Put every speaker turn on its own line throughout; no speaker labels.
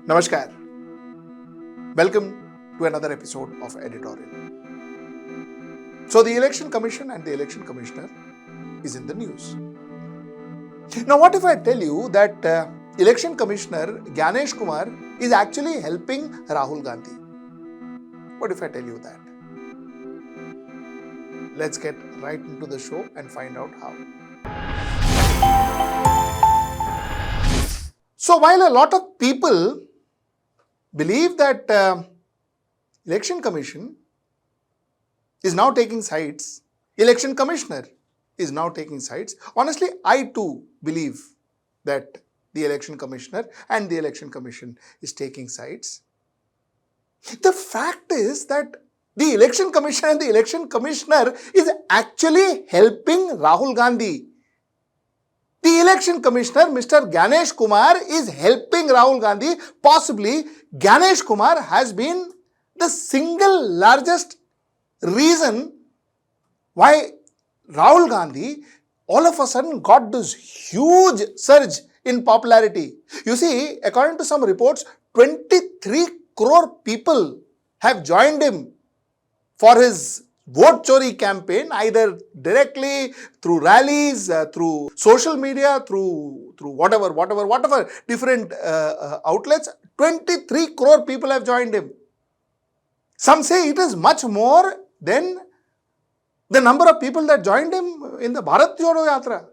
Namaskar. Welcome to another episode of Editorial. So the Election Commission and the Election Commissioner is in the news. Now what if I tell you that Election Commissioner Gyanesh Kumar is actually helping Rahul Gandhi? What if I tell you that? Let's get right into the show and find out how. So while a lot of people believe that Election Commission is now taking sides, Election Commissioner is now taking sides, honestly, I too believe that the Election Commissioner and the Election Commission is taking sides. The fact is that the Election Commission and the Election Commissioner is actually helping Rahul Gandhi. The Election Commissioner, Mr. Gyanesh Kumar, is helping Rahul Gandhi. Possibly, Gyanesh Kumar has been the single largest reason why Rahul Gandhi all of a sudden got this huge surge in popularity. You see, according to some reports, 23 crore people have joined him for his Vote Chori campaign, either directly, through rallies, through social media, through whatever different outlets. 23 crore people have joined him. Some say it is much more than the number of people that joined him in the Bharat Jodo Yatra.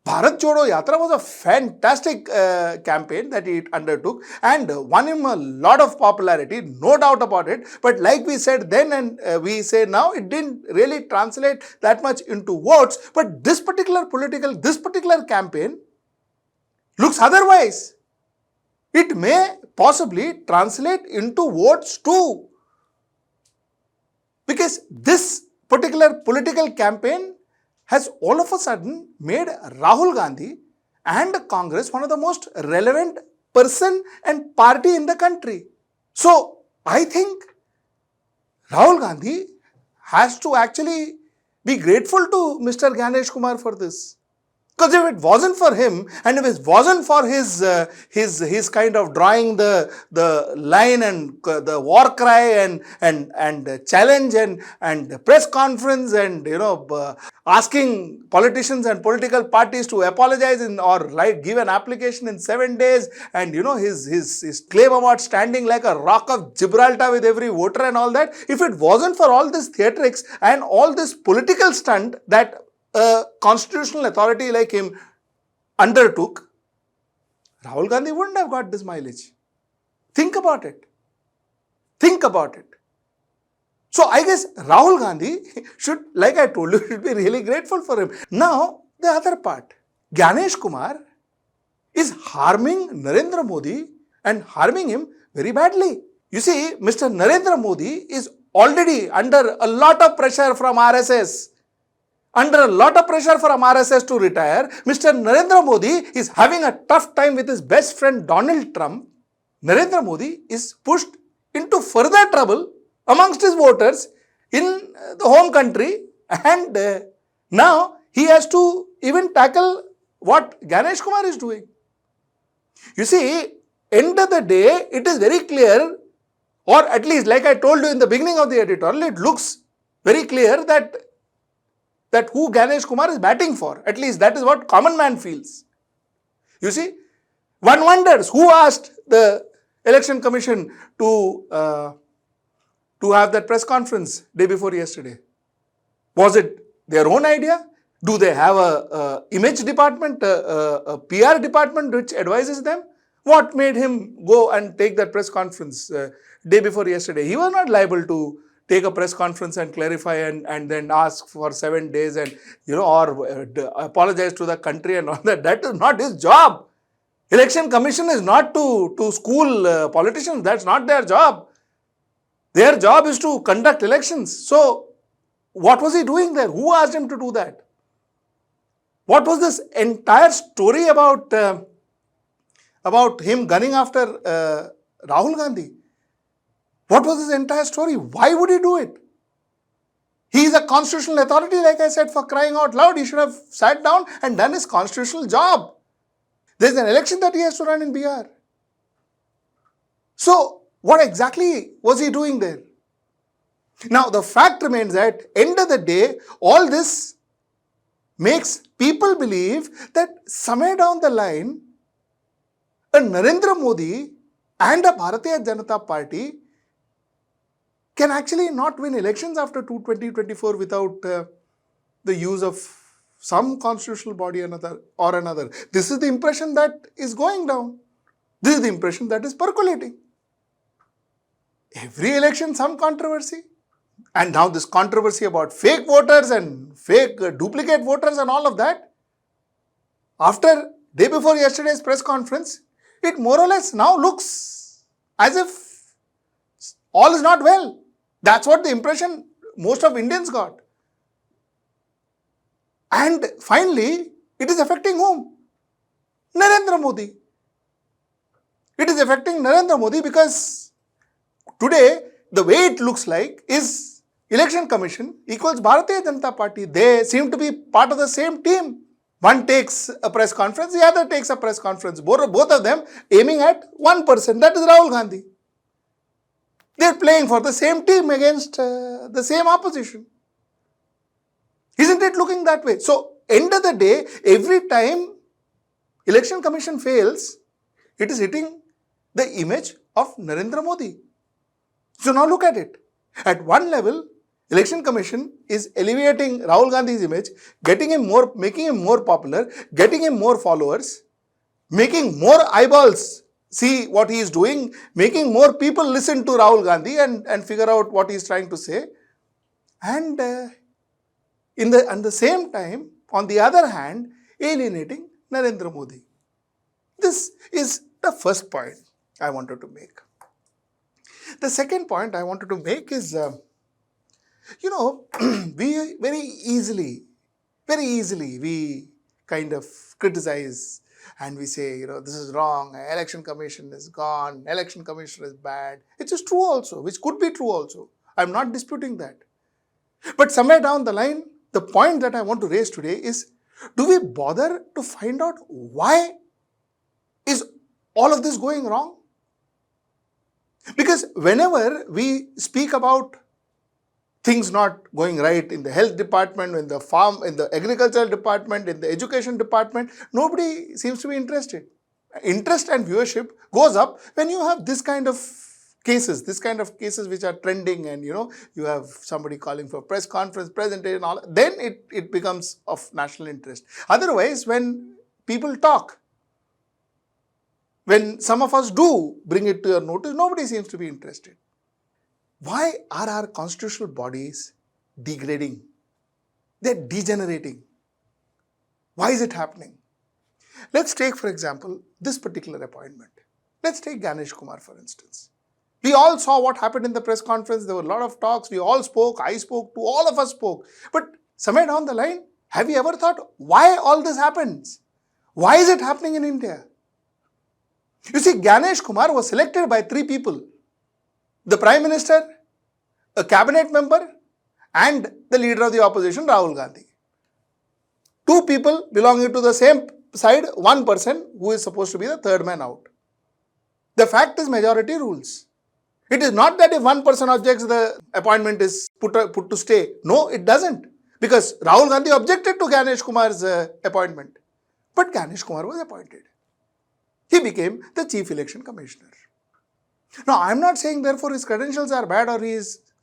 Bharat Jodo Yatra was a fantastic campaign that he undertook and won him a lot of popularity, no doubt about it. But like we said then and we say now, it didn't really translate that much into votes. But this particular campaign looks otherwise. It may possibly translate into votes too. Because this particular political campaign has all of a sudden made Rahul Gandhi and Congress one of the most relevant person and party in the country. So, I think Rahul Gandhi has to actually be grateful to Mr. Gyanesh Kumar for this. Because if it wasn't for him and if it wasn't for his kind of drawing the line and the war cry and challenge and press conference and asking politicians and political parties to apologize or give an application in 7 days and his claim about standing like a rock of Gibraltar with every voter and all that, if it wasn't for all this theatrics and all this political stunt that a constitutional authority like him undertook, Rahul Gandhi wouldn't have got this mileage. Think about it. Think about it. So I guess Rahul Gandhi should, like I told you, should be really grateful for him. Now, the other part. Gyanesh Kumar is harming Narendra Modi and harming him very badly. You see, Mr. Narendra Modi is already under a lot of pressure from RSS. Under a lot of pressure from RSS to retire, Mr. Narendra Modi is having a tough time with his best friend Donald Trump. Narendra Modi is pushed into further trouble amongst his voters in the home country and now he has to even tackle what Gyanesh Kumar is doing. You see, end of the day, it is very clear, or at least like I told you in the beginning of the editorial, it looks very clear that who Gyanesh Kumar is batting for. At least that is what common man feels. You see, one wonders who asked the Election Commission to have that press conference day before yesterday. Was it their own idea? Do they have a image department, a PR department which advises them? What made him go and take that press conference day before yesterday? He was not liable to take a press conference and clarify and then ask for 7 days and or apologize to the country and all that. That is not his job. Election Commission is not to school politicians. That's not their job. Their job is to conduct elections. So, what was he doing there? Who asked him to do that? What was this entire story about him gunning after Rahul Gandhi? What was his entire story? Why would he do it? He is a constitutional authority, like I said, for crying out loud. He should have sat down and done his constitutional job. There is an election that he has to run in Bihar. So what exactly was he doing there? Now the fact remains that end of the day, all this makes people believe that somewhere down the line, a Narendra Modi and a Bharatiya Janata Party can actually not win elections after 2024 without the use of some constitutional body or another. This is the impression that is going down. This is the impression that is percolating. Every election, some controversy. And now this controversy about fake voters and fake duplicate voters and all of that. After day before yesterday's press conference, it more or less now looks as if all is not well. That's what the impression most of Indians got. And finally, it is affecting whom? Narendra Modi. It is affecting Narendra Modi because today, the way it looks like is Election Commission equals Bharatiya Janata Party. They seem to be part of the same team. One takes a press conference, the other takes a press conference. Both of them aiming at one person, that is Rahul Gandhi. They are playing for the same team against the same opposition. Isn't it looking that way? So, end of the day, every time Election Commission fails, it is hitting the image of Narendra Modi. So now look at it. At one level, Election Commission is elevating Rahul Gandhi's image, making him more popular, getting him more followers, making more eyeballs see what he is doing, making more people listen to Rahul Gandhi and figure out what he is trying to say. And at the same time, on the other hand, alienating Narendra Modi. This is the first point I wanted to make. The second point I wanted to make is, we very easily, we kind of criticize and we say, this is wrong, election commission is gone, election commission is bad. It is true also, which could be true also. I'm not disputing that. But somewhere down the line, the point that I want to raise today is, do we bother to find out why is all of this going wrong? Because whenever we speak about things not going right in the health department, in the farm, in the agricultural department, in the education department, nobody seems to be interested. Interest and viewership goes up when you have this kind of cases which are trending and you have somebody calling for press conference, presentation, all, then it becomes of national interest. Otherwise, when people talk, when some of us do bring it to your notice, nobody seems to be interested. Why are our constitutional bodies degrading? They're degenerating. Why is it happening? Let's take, for example, this particular appointment. Let's take Gyanesh Kumar, for instance. We all saw what happened in the press conference. There were a lot of talks. We all spoke. I spoke. All of us spoke. But somewhere down the line, have you ever thought why all this happens? Why is it happening in India? You see, Gyanesh Kumar was selected by 3 people. The Prime Minister, a cabinet member, and the leader of the opposition, Rahul Gandhi. 2 people belonging to the same side, 1 person who is supposed to be the third man out. The fact is majority rules. It is not that if 1 person objects, the appointment is put to stay. No, it doesn't. Because Rahul Gandhi objected to Gyanesh Kumar's appointment. But Gyanesh Kumar was appointed. He became the Chief Election Commissioner. Now, I am not saying therefore his credentials are bad or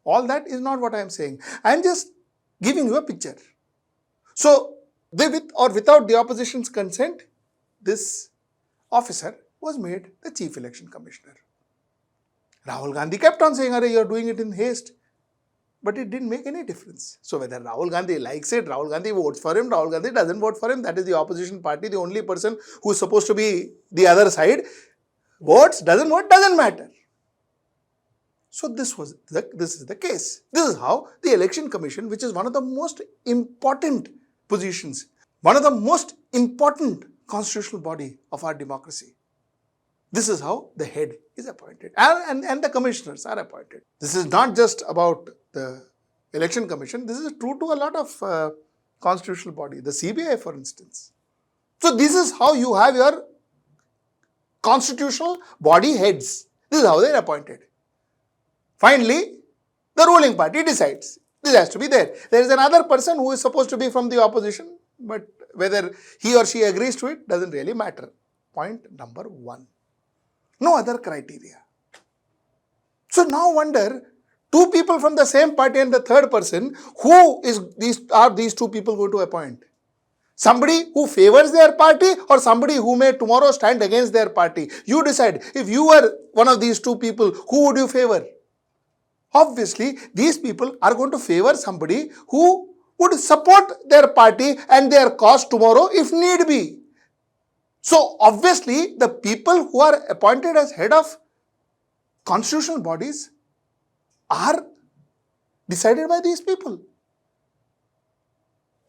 all that is not what I am saying. I am just giving you a picture. So, with or without the opposition's consent, this officer was made the Chief Election Commissioner. Rahul Gandhi kept on saying, "Arey, you are doing it in haste." But it didn't make any difference. So whether Rahul Gandhi likes it, Rahul Gandhi votes for him, Rahul Gandhi doesn't vote for him, that is the opposition party, the only person who is supposed to be the other side, votes, doesn't vote, doesn't matter. So this is the case. This is how the Election Commission, which is one of the most important positions, one of the most important constitutional body of our democracy, this is how the head is appointed and the commissioners are appointed. This is not just about the Election Commission. This is true to a lot of constitutional body, the CBI for instance. So this is how you have your constitutional body heads. This is how they are appointed. Finally, the ruling party decides. This has to be there. There is another person who is supposed to be from the opposition, but whether he or she agrees to it doesn't really matter. Point number 1. No other criteria. So now wonder, two people from the same party and the third person, who are these two people going to appoint? Somebody who favors their party or somebody who may tomorrow stand against their party? You decide. If you were one of these two people, who would you favor? Obviously, these people are going to favor somebody who would support their party and their cause tomorrow if need be. So obviously, the people who are appointed as head of constitutional bodies are decided by these people.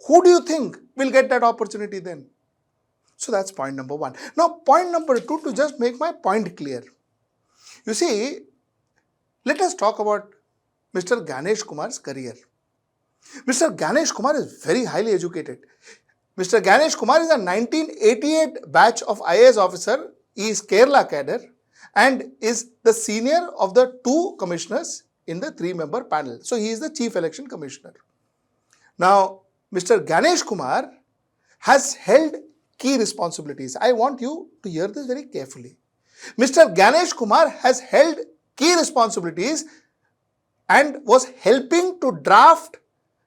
Who do you think will get that opportunity then? So that's point number 1. Now, point number 2, to just make my point clear. You see, let us talk about Mr. Gyanesh Kumar's career. Mr. Gyanesh Kumar is very highly educated. Mr. Gyanesh Kumar is a 1988 batch of IAS officer. He is Kerala cadre and is the senior of the 2 commissioners in the 3-member panel. So he is the chief election commissioner. Now, Mr. Gyanesh Kumar has held key responsibilities. I want you to hear this very carefully. Mr. Gyanesh Kumar has held key responsibilities and was helping to draft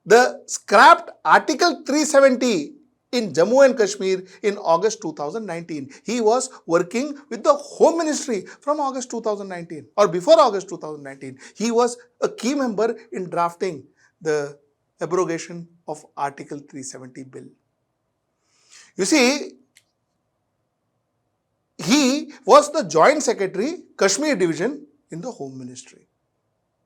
the scrapped Article 370 in Jammu and Kashmir in August 2019. He was working with the Home Ministry from August 2019 or before August 2019. He was a key member in drafting the abrogation of Article 370 bill. You see, he was the Joint Secretary, Kashmir Division in the Home Ministry.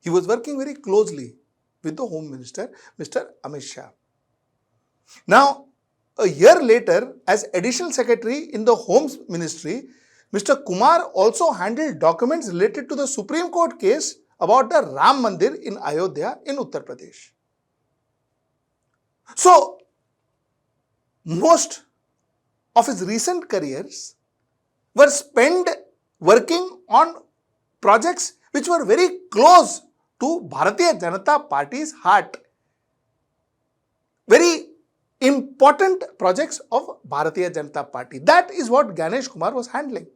He was working very closely with the Home Minister, Mr. Amit Shah. Now, a year later, as Additional Secretary in the Home Ministry, Mr. Kumar also handled documents related to the Supreme Court case about the Ram Mandir in Ayodhya in Uttar Pradesh. So, most of his recent careers were spent working on projects which were very close to Bharatiya Janata Party's heart. Very important projects of Bharatiya Janata Party. That is what Gyanesh Kumar was handling.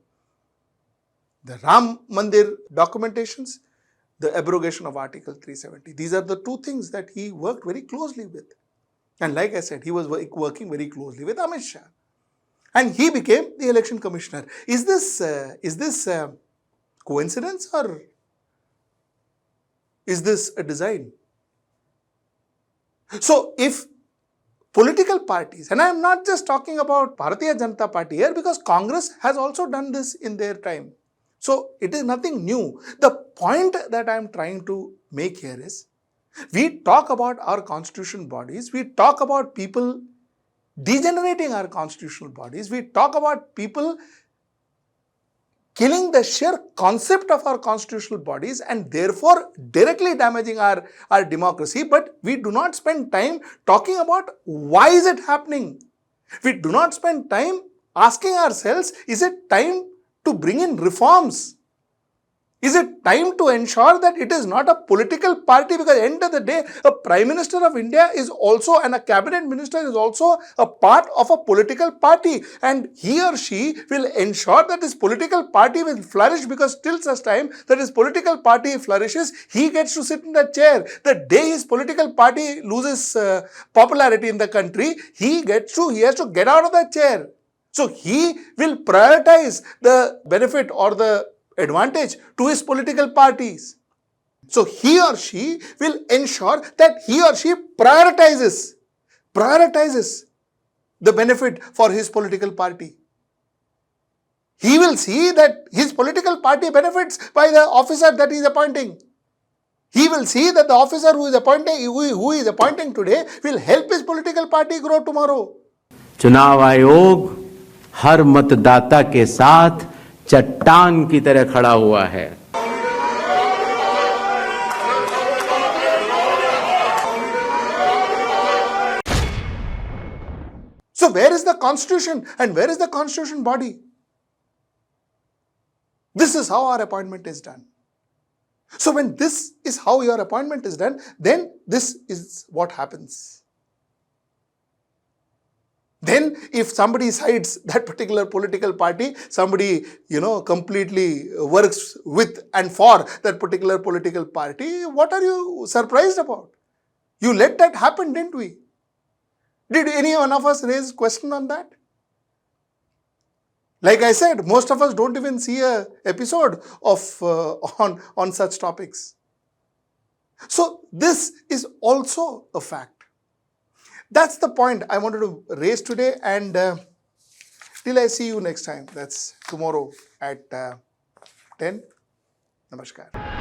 The Ram Mandir documentations, the abrogation of Article 370. These are the 2 things that he worked very closely with. And like I said, he was working very closely with Amit Shah. And he became the election commissioner. Is this coincidence or is this a design? So if political parties, and I am not just talking about Bharatiya Janata Party here because Congress has also done this in their time. So it is nothing new. The point that I am trying to make here is, we talk about our constitutional bodies, we talk about people degenerating our constitutional bodies, we talk about people killing the sheer concept of our constitutional bodies and therefore directly damaging our democracy, but we do not spend time talking about why is it happening. We do not spend time asking ourselves, is it time to bring in reforms? Is it time to ensure that it is not a political party? Because at the end of the day, a Prime Minister of India is also, and a Cabinet Minister is also a part of a political party. And he or she will ensure that this political party will flourish, because till such time that his political party flourishes, he gets to sit in that chair. The day his political party loses popularity in the country, he has to get out of that chair. So he will prioritize the benefit or the advantage to his political parties. So he or she will ensure that he or she prioritizes the benefit for his political party. He will see that his political party benefits by the officer that he is appointing. He will see that the officer who is appointing today will help his political party grow tomorrow.
चुनाव आयोग हर मतदाता के साथ चट्टान की तरह खड़ा हुआ है.
So where is the constitution and where is the constitution body? This is how our appointment is done. So when this is how your appointment is done, then this is what happens. Then if somebody sides that particular political party, somebody, completely works with and for that particular political party, what are you surprised about? You let that happen, didn't we? Did any one of us raise question on that? Like I said, most of us don't even see a episode of on such topics. So this is also a fact. That's the point I wanted to raise today, and till I see you next time, that's tomorrow at 10. Namaskar.